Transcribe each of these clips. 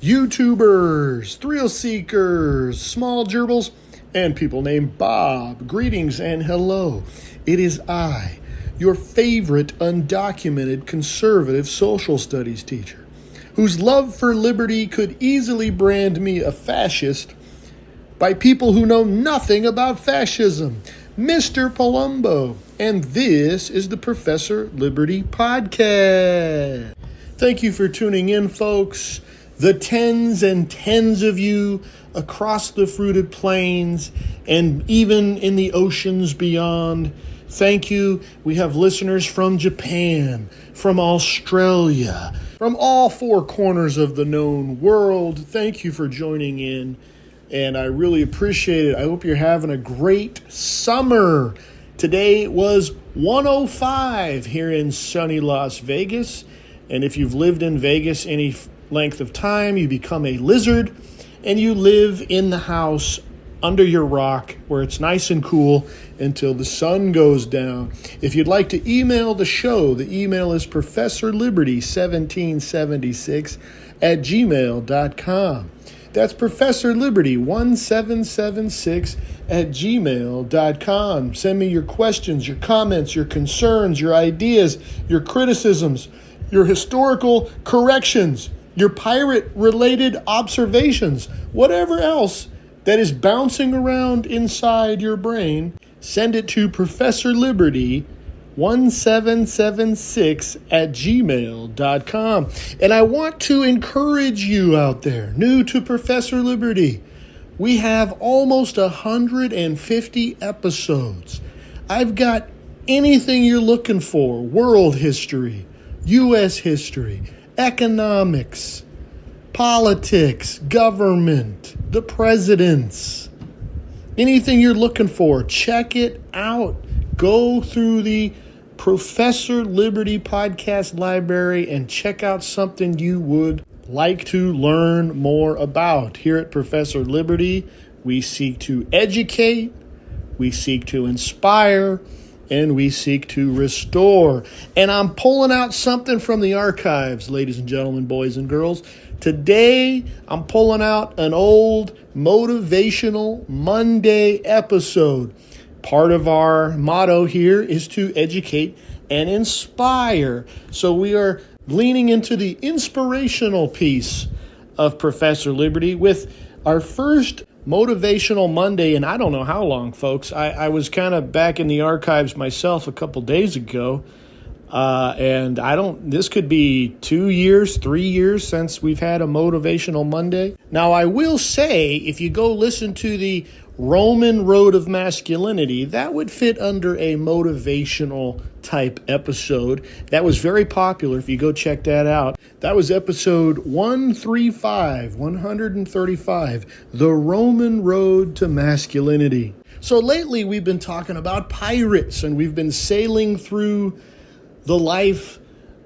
YouTubers, thrill seekers, small gerbils, and people named Bob. Greetings and hello. It is I, your favorite undocumented conservative social studies teacher, whose love for liberty could easily brand me a fascist by people who know nothing about fascism, Mr. Palumbo. And this is the Professor Liberty Podcast. Thank you for tuning in, folks. The tens and tens of you across the fruited plains and even in the oceans beyond. Thank you. We have listeners from Japan, from Australia, from all four corners of the known world. Thank you for joining in, and I really appreciate it. I hope you're having a great summer. Today was 105 here in sunny Las Vegas, and if you've lived in Vegas any length of time, you become a lizard and you live in the house under your rock where it's nice and cool until the sun goes down. If you'd like to email the show, the email is professorliberty1776@gmail.com. That's professorliberty1776@gmail.com. Send me your questions, your comments, your concerns, your ideas, your criticisms, your historical corrections, your pirate-related observations, whatever else that is bouncing around inside your brain. Send it to professorliberty1776@gmail.com. And I want to encourage you out there, new to Professor Liberty. We have almost 150 episodes. I've got anything you're looking for: world history, U.S. history, economics, politics, government, the presidents. Anything you're looking for, check it out. Go through the Professor Liberty Podcast Library and check out something you would like to learn more about. Here at Professor Liberty, we seek to educate, we seek to inspire, and we seek to restore. And I'm pulling out something from the archives, ladies and gentlemen, boys and girls. Today, I'm pulling out an old Motivational Monday episode. Part of our motto here is to educate and inspire. So we are leaning into the inspirational piece of Professor Liberty with our first Motivational Monday, and I don't know how long, folks. I was kind of back in the archives myself a couple days ago, and this could be 2 years, 3 years since we've had a Motivational Monday. Now, I will say, if you go listen to the Roman Road of Masculinity, that would fit under a motivational type episode. That was very popular. If you go check that out, that was episode 135, The Roman Road to Masculinity. So lately we've been talking about pirates, and we've been sailing through the life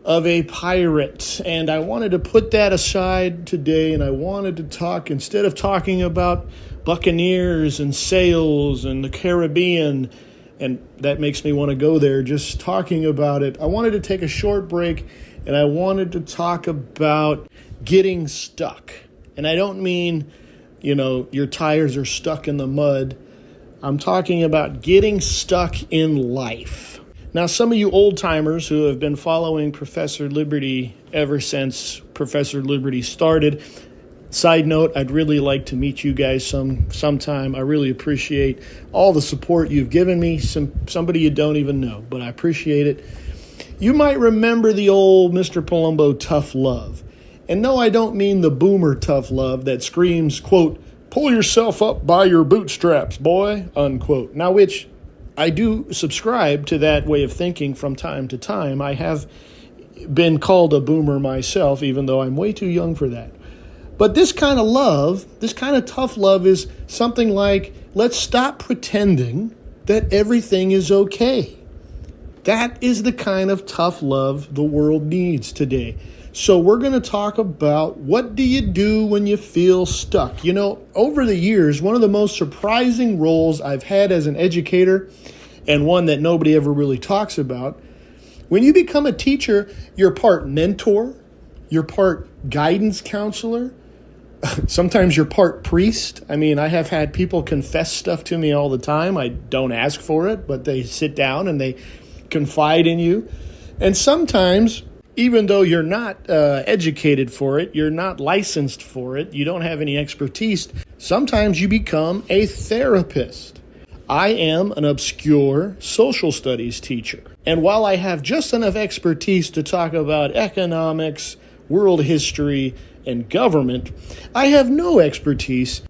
of a pirate. And I wanted to put that aside today, and I wanted to talk, instead of talking about buccaneers and sails and the Caribbean, and that makes me want to go there just talking about it, I wanted to take a short break, and I wanted to talk about getting stuck. And I don't mean, your tires are stuck in the mud. I'm talking about getting stuck in life. Now, some of you old-timers who have been following Professor Liberty ever since Professor Liberty started, side note, I'd really like to meet you guys sometime. I really appreciate all the support you've given me. Somebody you don't even know, but I appreciate it. You might remember the old Mr. Palumbo tough love. And no, I don't mean the boomer tough love that screams, quote, "Pull yourself up by your bootstraps, boy," unquote. Now, which I do subscribe to that way of thinking from time to time. I have been called a boomer myself, even though I'm way too young for that. But this kind of love, this kind of tough love, is something like, let's stop pretending that everything is okay. That is the kind of tough love the world needs today. So we're going to talk about, what do you do when you feel stuck? Over the years, one of the most surprising roles I've had as an educator, and one that nobody ever really talks about, when you become a teacher, you're part mentor, you're part guidance counselor, Sometimes you're part priest. I mean, I have had people confess stuff to me all the time. I don't ask for it, but they sit down and they confide in you. And sometimes, even though you're not educated for it, you're not licensed for it, you don't have any expertise, sometimes you become a therapist. I am an obscure social studies teacher. And while I have just enough expertise to talk about economics, world history, and government, I have no expertise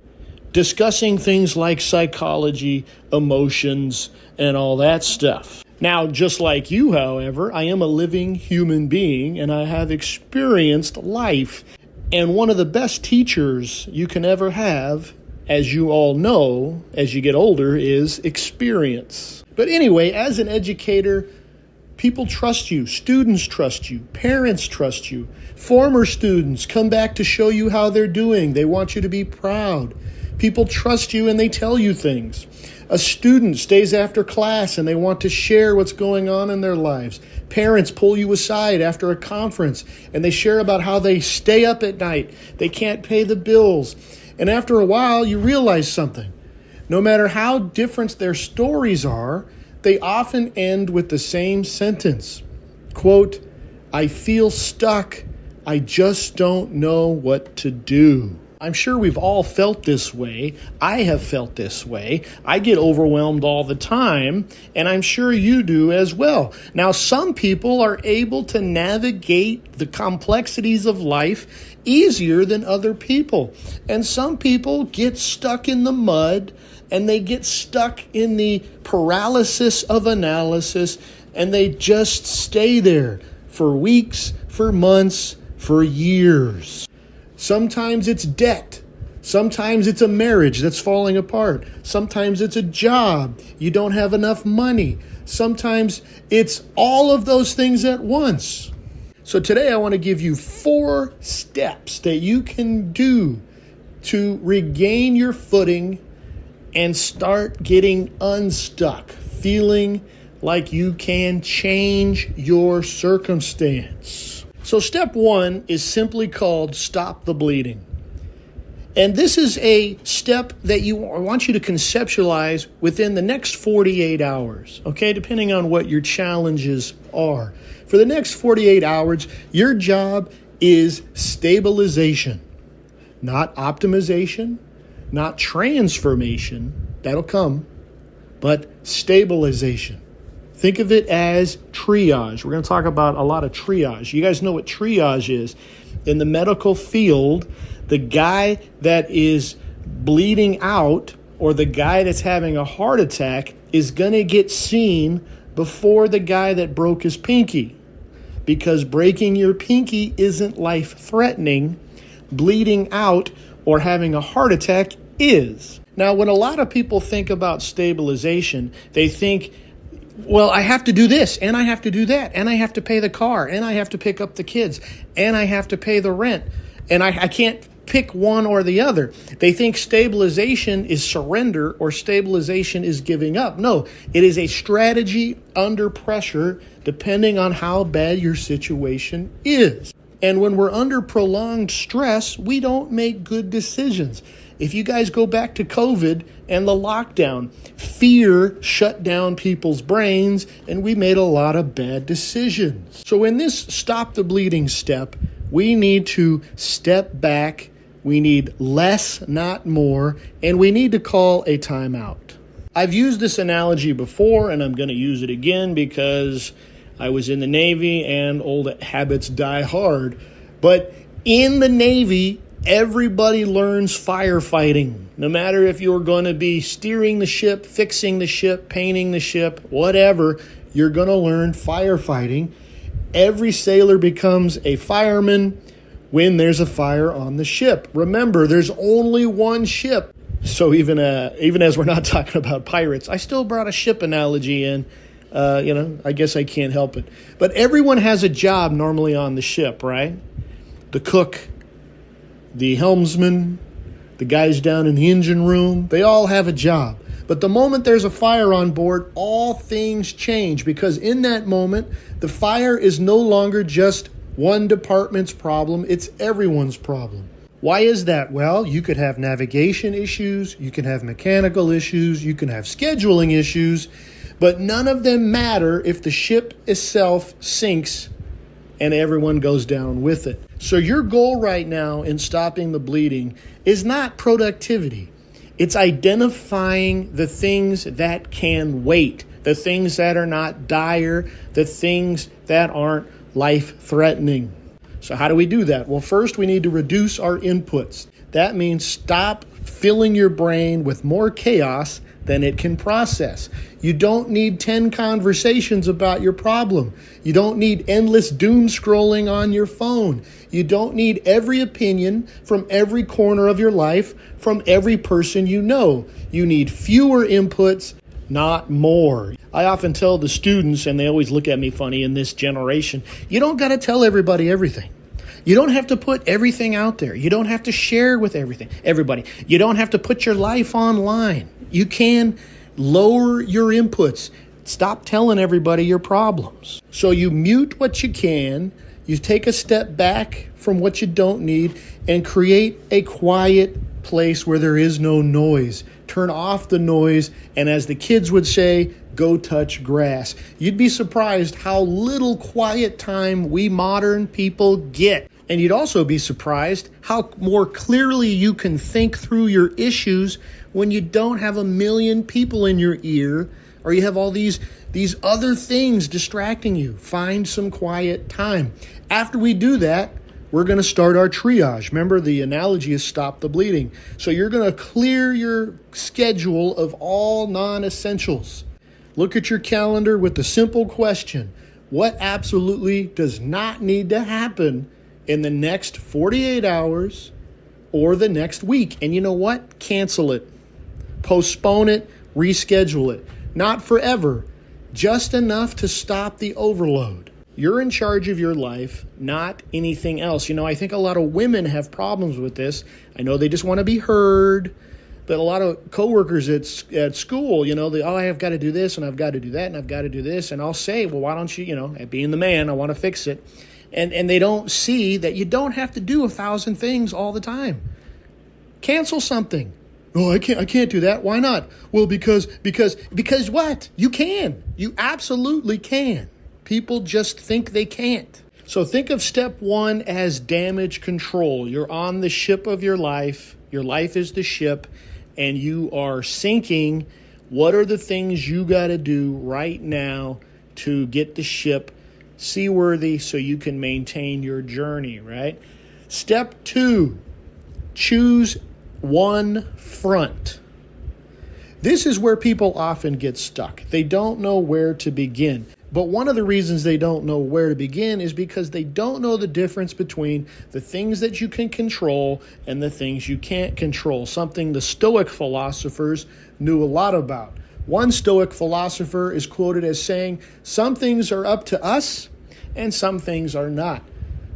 discussing things like psychology, emotions, and all that stuff. Now, just like you, however, I am a living human being and I have experienced life. And one of the best teachers you can ever have, as you all know, as you get older, is experience. But anyway, as an educator, people trust you, students trust you, parents trust you, former students come back to show you how they're doing. They want you to be proud. People trust you and they tell you things. A student stays after class and they want to share what's going on in their lives. Parents pull you aside after a conference and they share about how they stay up at night. They can't pay the bills. And after a while, you realize something. No matter how different their stories are, they often end with the same sentence. Quote, "I feel stuck. I just don't know what to do." I'm sure we've all felt this way. I have felt this way. I get overwhelmed all the time, and I'm sure you do as well. Now, some people are able to navigate the complexities of life easier than other people. And some people get stuck in the mud, and they get stuck in the paralysis of analysis, and they just stay there for weeks, for months, for years. Sometimes it's debt. Sometimes it's a marriage that's falling apart. Sometimes it's a job. You don't have enough money. Sometimes it's all of those things at once. So today I want to give you 4 steps that you can do to regain your footing and start getting unstuck, feeling like you can change your circumstance. So step 1 is simply called stop the bleeding. And this is a step that I want you to conceptualize within the next 48 hours, okay, depending on what your challenges are. For the next 48 hours, your job is stabilization, not optimization, not transformation, that'll come, but stabilization. Think of it as triage. We're going to talk about a lot of triage. You guys know what triage is. In the medical field, the guy that is bleeding out or the guy that's having a heart attack is going to get seen before the guy that broke his pinky. Because breaking your pinky isn't life-threatening. Bleeding out or having a heart attack is. Now, when a lot of people think about stabilization, they think, well, I have to do this, and I have to do that, and I have to pay the car, and I have to pick up the kids, and I have to pay the rent, and I can't pick one or the other. They think stabilization is surrender or stabilization is giving up. No, it is a strategy under pressure depending on how bad your situation is. And when we're under prolonged stress, we don't make good decisions. If you guys go back to COVID and the lockdown, fear shut down people's brains and we made a lot of bad decisions. So in this stop the bleeding step, we need to step back, we need less, not more, and we need to call a timeout. I've used this analogy before and I'm going to use it again because I was in the Navy and old habits die hard. But in the Navy, everybody learns firefighting. No matter if you're going to be steering the ship, fixing the ship, painting the ship, whatever, you're going to learn firefighting. Every sailor becomes a fireman when there's a fire on the ship. Remember, there's only one ship. So even as we're not talking about pirates, I still brought a ship analogy in. I guess I can't help it. But everyone has a job normally on the ship, right? The cook, the helmsman, the guys down in the engine room, they all have a job. But the moment there's a fire on board, all things change because in that moment, the fire is no longer just one department's problem, it's everyone's problem. Why is that? Well, you could have navigation issues, you can have mechanical issues, you can have scheduling issues, but none of them matter if the ship itself sinks and everyone goes down with it. So your goal right now in stopping the bleeding is not productivity. It's identifying the things that can wait, the things that are not dire, the things that aren't life-threatening. So how do we do that? Well, first we need to reduce our inputs. That means stop filling your brain with more chaos than it can process. You don't need 10 conversations about your problem. You don't need endless doom scrolling on your phone. You don't need every opinion from every corner of your life from every person you know. You need fewer inputs, not more. I often tell the students, and they always look at me funny in this generation, you don't got to tell everybody everything. You don't have to put everything out there. You don't have to share with everybody. You don't have to put your life online. You can lower your inputs. Stop telling everybody your problems. So you mute what you can, you take a step back from what you don't need, and create a quiet place where there is no noise. Turn off the noise, and as the kids would say, go touch grass. You'd be surprised how little quiet time we modern people get. And you'd also be surprised how more clearly you can think through your issues when you don't have a million people in your ear or you have all these other things distracting you. Find some quiet time. After we do that, we're going to start our triage. Remember, the analogy is stop the bleeding. So you're going to clear your schedule of all non-essentials. Look at your calendar with the simple question, what absolutely does not need to happen in the next 48 hours or the next week? And you know what? Cancel it. Postpone it. Reschedule it. Not forever. Just enough to stop the overload. You're in charge of your life, not anything else. You know, I think a lot of women have problems with this. I know they just want to be heard. But a lot of coworkers at school, I've got to do this and I've got to do that and I've got to do this. And I'll say, well, why don't you, being the man, I want to fix it. And they don't see that you don't have to do 1,000 things all the time. Cancel something. Oh, I can't do that. Why not? Well, because what? You can. You absolutely can. People just think they can't. So think of step 1 as damage control. You're on the ship of your life. Your life is the ship, and you are sinking. What are the things you got to do right now to get the ship seaworthy so you can maintain your journey, right? Step 2, choose one front. This is where people often get stuck. They don't know where to begin. But one of the reasons they don't know where to begin is because they don't know the difference between the things that you can control and the things you can't control, something the Stoic philosophers knew a lot about. One Stoic philosopher is quoted as saying, some things are up to us and some things are not.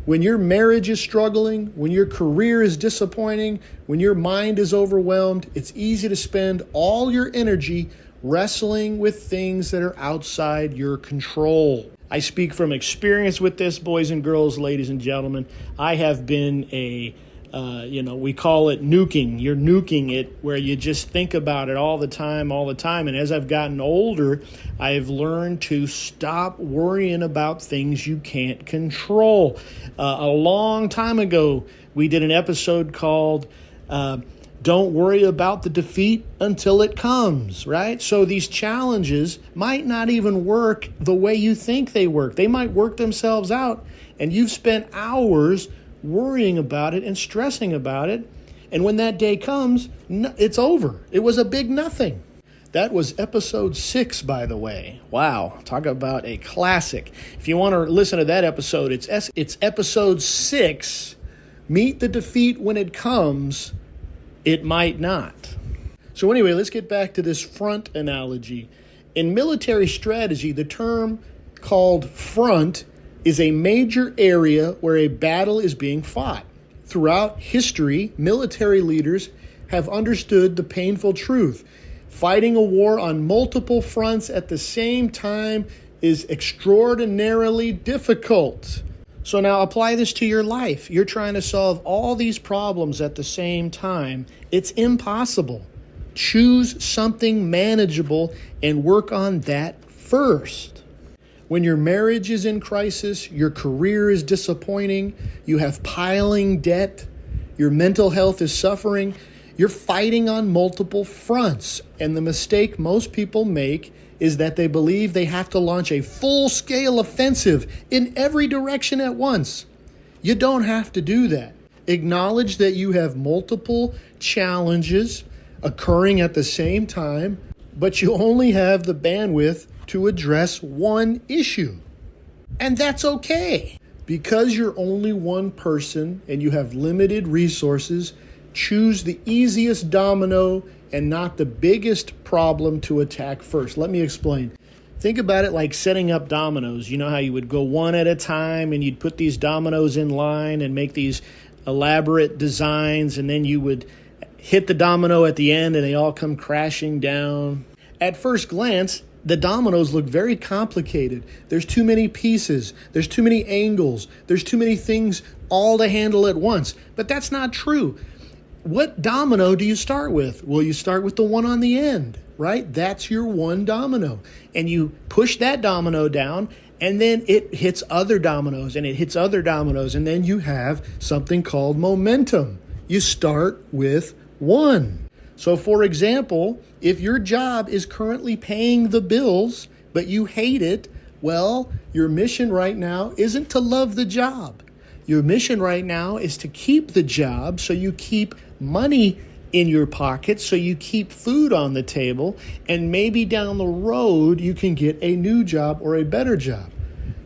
When your marriage is struggling, when your career is disappointing, when your mind is overwhelmed, it's easy to spend all your energy wrestling with things that are outside your control. I speak from experience with this, boys and girls, ladies and gentlemen. I have been we call it nuking. You're nuking it where you just think about it all the time. And as I've gotten older, I've learned to stop worrying about things you can't control. A long time ago, we did an episode called Don't Worry About the Defeat Until It Comes, right? So these challenges might not even work the way you think they work. They might work themselves out, and you've spent hours worrying about it and stressing about it. And when that day comes, it's over. It was a big nothing. That was episode 6, by the way. Wow, talk about a classic. If you want to listen to that episode, it's episode 6, Meet the Defeat When It Comes, It Might Not. So anyway, let's get back to this front analogy. In military strategy, the term called front is a major area where a battle is being fought. Throughout history, military leaders have understood the painful truth. Fighting a war on multiple fronts at the same time is extraordinarily difficult. So now apply this to your life. You're trying to solve all these problems at the same time. It's impossible. Choose something manageable and work on that first. When your marriage is in crisis, your career is disappointing, you have piling debt, your mental health is suffering, you're fighting on multiple fronts. And the mistake most people make is that they believe they have to launch a full-scale offensive in every direction at once. You don't have to do that. Acknowledge that you have multiple challenges occurring at the same time, but you only have the bandwidth to address one issue. And that's okay. Because you're only one person and you have limited resources, choose the easiest domino and not the biggest problem to attack first. Let me explain. Think about it like setting up dominoes. You know how you would go one at a time and you'd put these dominoes in line and make these elaborate designs, and then you would hit the domino at the end and they all come crashing down. At first glance, the dominoes look very complicated. There's too many pieces. There's too many angles. There's too many things all to handle at once. But that's not true. What domino do you start with? Well, you start with the one on the end, right? That's your one domino. And you push that domino down, and then it hits other dominoes, and it hits other dominoes, and then you have something called momentum. You start with one. So for example, if your job is currently paying the bills, but you hate it, well, your mission right now isn't to love the job. Your mission right now is to keep the job so you keep money in your pocket, so you keep food on the table, and maybe down the road you can get a new job or a better job.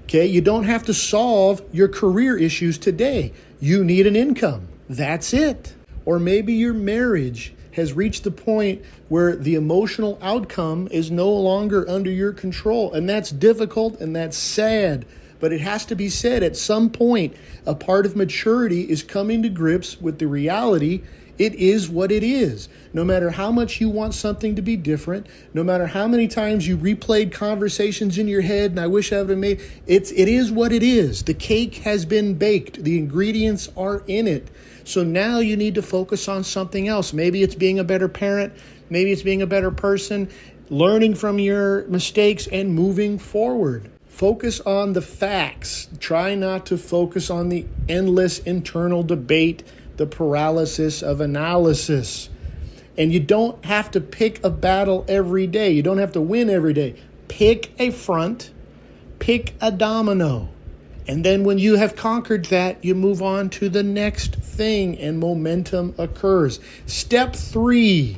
Okay, you don't have to solve your career issues today. You need an income. That's it. Or maybe your marriage has reached the point where the emotional outcome is no longer under your control. And that's difficult and that's sad. But it has to be said, at some point, a part of maturity is coming to grips with the reality it is what it is. No matter how much you want something to be different, no matter how many times you replayed conversations in your head, and I wish I would have made, it is what it is. The cake has been baked. The ingredients are in it. So now you need to focus on something else. Maybe it's being a better parent. Maybe it's being a better person, learning from your mistakes and moving forward. Focus on the facts. Try not to focus on the endless internal debate, the paralysis of analysis. And you don't have to pick a battle every day. You don't have to win every day. Pick a front, pick a domino. And then when you have conquered that, you move on to the next thing and momentum occurs. Step 3,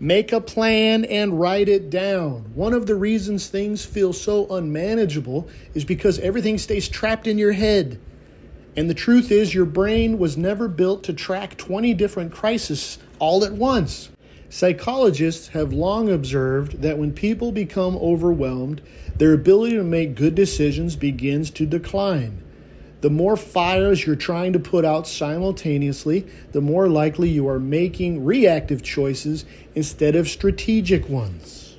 make a plan and write it down. One of the reasons things feel so unmanageable is because everything stays trapped in your head. And the truth is, your brain was never built to track 20 different crises all at once. Psychologists have long observed that when people become overwhelmed, their ability to make good decisions begins to decline. The more fires you're trying to put out simultaneously, the more likely you are making reactive choices instead of strategic ones.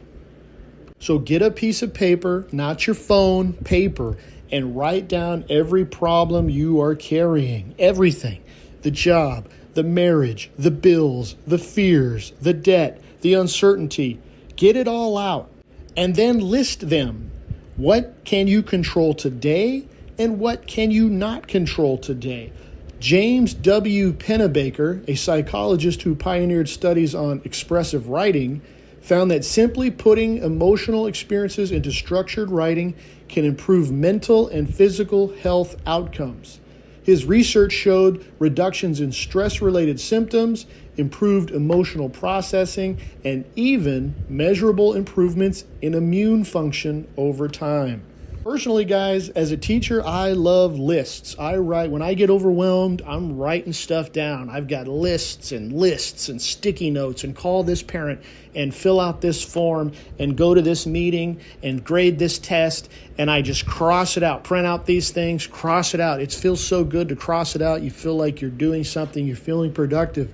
So get a piece of paper, not your phone, paper, and write down every problem you are carrying. Everything. The job, the marriage, the bills, the fears, the debt, the uncertainty. Get it all out. And then list them. What can you control today and what can you not control today? James W. Pennebaker, a psychologist who pioneered studies on expressive writing, found that simply putting emotional experiences into structured writing can improve mental and physical health outcomes. His research showed reductions in stress-related symptoms, improved emotional processing, and even measurable improvements in immune function over time. Personally, guys, as a teacher, I love lists. When I get overwhelmed, I'm writing stuff down. I've got lists and sticky notes, and call this parent and fill out this form and go to this meeting and grade this test. And I just cross it out, print out these things, cross it out. It feels so good to cross it out. You feel like you're doing something, you're feeling productive.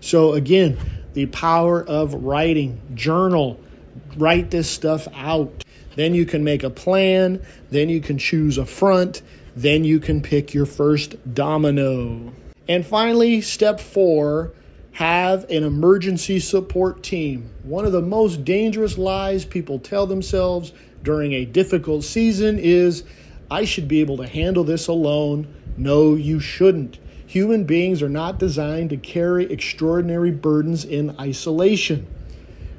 So again, the power of writing, journal, write this stuff out. Then you can make a plan. Then you can choose a front. Then you can pick your first domino. And finally, step 4, have an emergency support team. One of the most dangerous lies people tell themselves during a difficult season is, I should be able to handle this alone. No, you shouldn't. Human beings are not designed to carry extraordinary burdens in isolation.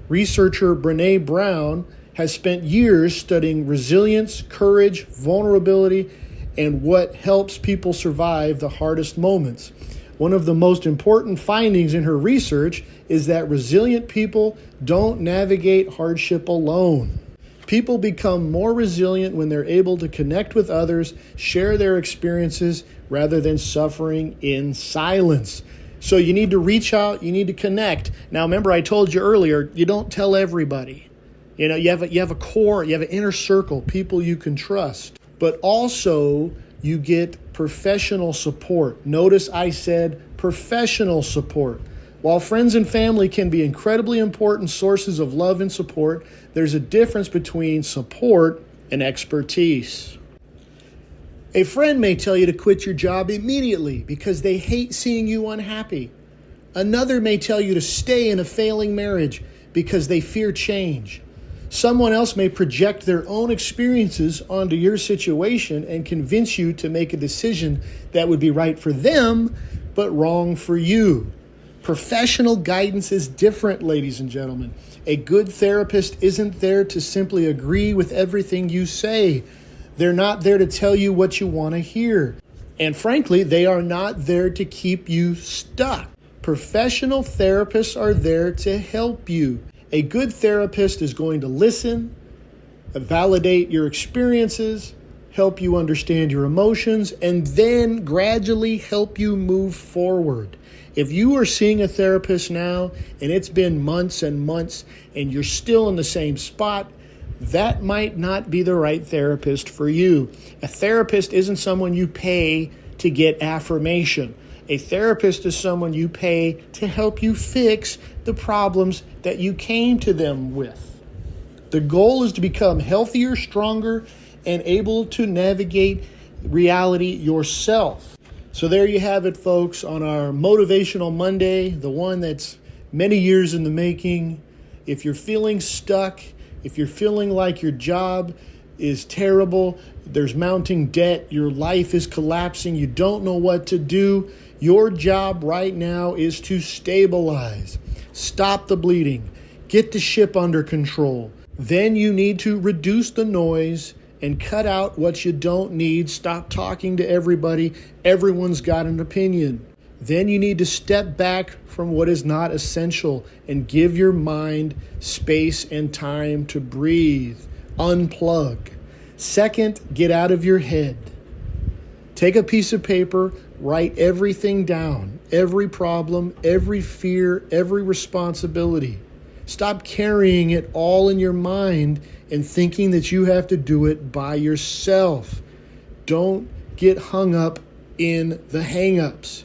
Researcher Brené Brown has spent years studying resilience, courage, vulnerability, and what helps people survive the hardest moments. One of the most important findings in her research is that resilient people don't navigate hardship alone. People become more resilient when they're able to connect with others, share their experiences, rather than suffering in silence. So you need to reach out, you need to connect. Now remember, I told you earlier, you don't tell everybody. You have a core, you have an inner circle, people you can trust. But also, you get professional support. Notice I said professional support. While friends and family can be incredibly important sources of love and support, there's a difference between support and expertise. A friend may tell you to quit your job immediately because they hate seeing you unhappy. Another may tell you to stay in a failing marriage because they fear change. Someone else may project their own experiences onto your situation and convince you to make a decision that would be right for them, but wrong for you. Professional guidance is different, ladies and gentlemen. A good therapist isn't there to simply agree with everything you say. They're not there to tell you what you want to hear. And frankly, they are not there to keep you stuck. Professional therapists are there to help you. A good therapist is going to listen, validate your experiences, help you understand your emotions, and then gradually help you move forward. If you are seeing a therapist now and it's been months and months and you're still in the same spot, that might not be the right therapist for you. A therapist isn't someone you pay to get affirmation. A therapist is someone you pay to help you fix the problems that you came to them with. The goal is to become healthier, stronger, and able to navigate reality yourself. So there you have it, folks, on our Motivational Monday, the one that's many years in the making. If you're feeling stuck, if you're feeling like your job is terrible, there's mounting debt, your life is collapsing, you don't know what to do, your job right now is to stabilize. Stop the bleeding. Get the ship under control. Then you need to reduce the noise and cut out what you don't need. Stop talking to everybody. Everyone's got an opinion. Then you need to step back from what is not essential and give your mind space and time to breathe. Unplug. Second, get out of your head. Take a piece of paper, write everything down, every problem, every fear, every responsibility. Stop carrying it all in your mind and thinking that you have to do it by yourself. Don't get hung up in the hang-ups,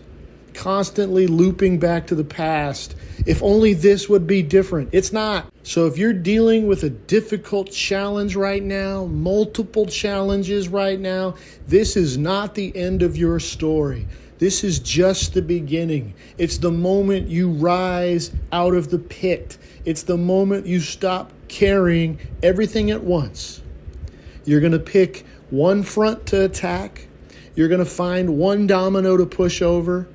constantly looping back to the past. If only this would be different. It's not. So if you're dealing with a difficult challenge right now, multiple challenges right now, this is not the end of your story. This is just the beginning. It's the moment you rise out of the pit. It's the moment you stop carrying everything at once. You're going to pick one front to attack. You're going to find one domino to push over.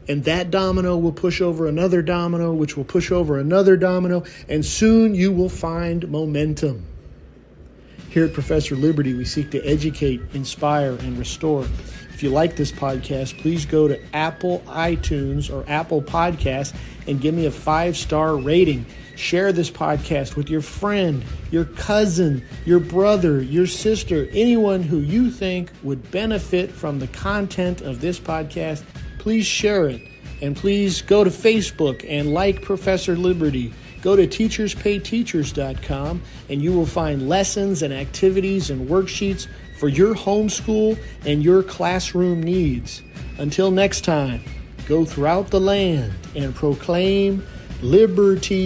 And that domino will push over another domino, which will push over another domino. And soon you will find momentum. Here at Professor Liberty, we seek to educate, inspire, and restore. If you like this podcast, please go to Apple iTunes or Apple Podcasts and give me a 5-star rating. Share this podcast with your friend, your cousin, your brother, your sister, anyone who you think would benefit from the content of this podcast. Please share it. And please go to Facebook and like Professor Liberty. Go to teacherspayteachers.com and you will find lessons and activities and worksheets for your homeschool and your classroom needs. Until next time, go throughout the land and proclaim liberty.